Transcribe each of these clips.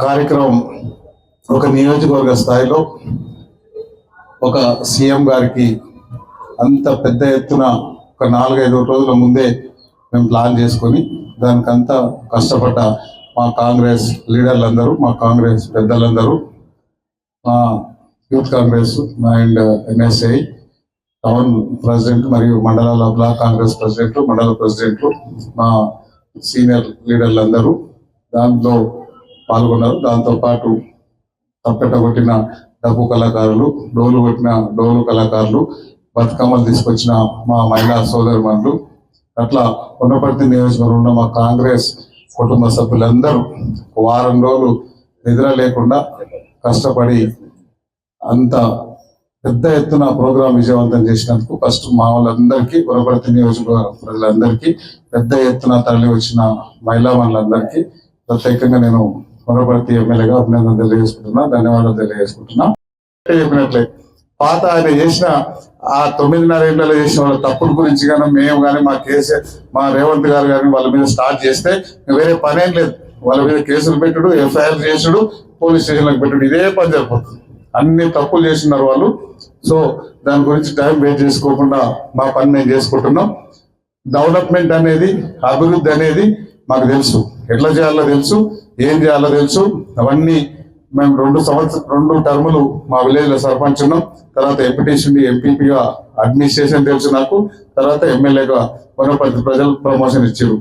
కార్యక్రమం ఒక నియోజకవర్గ స్థాయిలో ఒక సీఎం గారికి అంత పెద్ద ఎత్తున ఒక 4-5 రోజుల ముందే మేము ప్లాన్ చేసుకొని దానికంతా కష్టపడ్డ మా కాంగ్రెస్ లీడర్లందరూ, మా కాంగ్రెస్ పెద్దలందరూ, మా youth Congress and NSI town president మరియు మండలాల బ్లాక్ కాంగ్రెస్ ప్రెసిడెంట్లు, మండల ప్రెసిడెంట్లు, మా సీనియర్ లీడర్లందరూ దాంట్లో పాల్గొన్నారు. దాంతోపాటు తప్పెట కొట్టిన డబ్బు కళాకారులు, డోలు కొట్టిన డోలు కళాకారులు, బతుకమ్మలు తీసుకొచ్చిన మా మహిళా సోదరుమణులు, అట్లా పునపర్తి నియోజకవర్గంలో మా కాంగ్రెస్ కుటుంబ సభ్యులందరూ వారం రోజులు నిద్ర లేకుండా కష్టపడి అంత పెద్ద ఎత్తున ప్రోగ్రాం విజయవంతం చేసినందుకు ఫస్ట్ మా వాళ్ళందరికీ, పునపర్తి నియోజకవర్గ ప్రజలందరికీ, పెద్ద ఎత్తున తరలి వచ్చిన మహిళా మనులందరికీ ప్రత్యేకంగా నేను పునపర్తి ఎమ్మెల్యేగా అభినందన తెలియజేసుకుంటున్నా, ధన్యవాదాలు తెలియజేసుకుంటున్నా. చెప్పినట్లే పాత ఆయన చేసిన ఆ 9.5 ఏళ్లలో చేసిన వాళ్ళ తప్పుల గురించి కానీ మేము కానీ మా కేసీఆర్, మా రేవంత్ గారు కానీ వాళ్ళ మీద స్టార్ట్ చేస్తే వేరే పనేం లేదు. వాళ్ళ మీద కేసులు పెట్టుడు, ఎఫ్ఐఆర్ చేసుడు, పోలీస్ స్టేషన్లకు పెట్టుడు, ఇదే పని సరిపోతుంది. అన్ని తప్పులు చేస్తున్నారు వాళ్ళు. సో దాని గురించి టైం వేస్ట్ చేసుకోకుండా మా పని మేము చేసుకుంటున్నాం. డెవలప్మెంట్ అనేది, అభివృద్ధి అనేది మాకు తెలుసు, ఎట్లా చేయాలో తెలుసు, ఏం చేయాలో తెలుసు. అవన్నీ మేము 2 టర్ములు మా విలేజ్ లో సర్పంచ్ ఉన్నాం, తర్వాత ఎంపీటీసీ ఎంపీపీగా అడ్మినిస్ట్రేషన్ తెలుసు నాకు, తర్వాత ఎమ్మెల్యేగా పునపర్తి ప్రజలు ప్రమోషన్ ఇచ్చారు.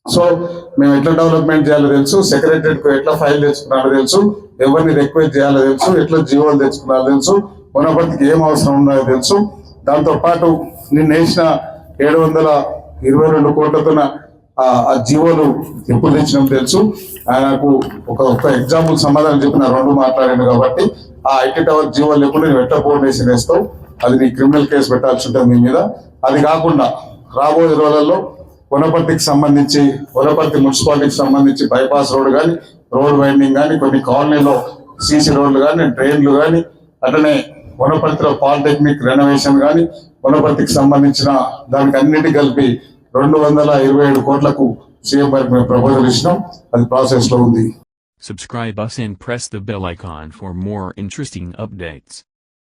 సో మేము ఎట్లా డెవలప్మెంట్ చేయాలో తెలుసు, సెక్రటరీకి ఎట్లా ఫైల్ తెచ్చుకున్నారో తెలుసు, ఎవరిని రిక్వెస్ట్ చేయాలో తెలుసు, ఎట్లా జీవోలు తెచ్చుకున్నారో తెలుసు, పునపర్తికి ఏం అవసరం ఉన్నదో తెలుసు. దాంతో పాటు నిన్న వేసిన 722 కోట్లతో ఆ జీవోలు ఎప్పుడు తెచ్చినాం తెలుసు. ఆయనకు ఒక ఎగ్జాంపుల్ సమాధానం చెప్పిన 2 మాట్లాడాను కాబట్టి ఆ ఐటీ టవర్ జీవో లేకుండా నువ్వు ఎట్లా కోఆర్డినేషన్ వేస్తావు, అది నీ క్రిమినల్ కేసు పెట్టాల్సి ఉంటుంది మీ మీద. అది కాకుండా రాబోయే రోజులలో పునపర్తికి సంబంధించి, పునపర్తి మున్సిపాలిటీకి సంబంధించి బైపాస్ రోడ్ కానీ, రోడ్ వైండింగ్ కానీ, కొన్ని కాలనీలో సీసీ రోడ్లు కానీ, ట్రైన్లు కానీ, అట్లనే పునపర్తిలో పాలిటెక్నిక్ రెనోవేషన్ కానీ, పునపర్తికి సంబంధించిన దానికి అన్నిటి కలిపి 227 కోట్లకు సీఎం గారికి మేము ప్రపోజల్ ఇచ్చినాం. అది ప్రాసెస్ లో ఉంది. Subscribe us and press the bell icon for more interesting updates.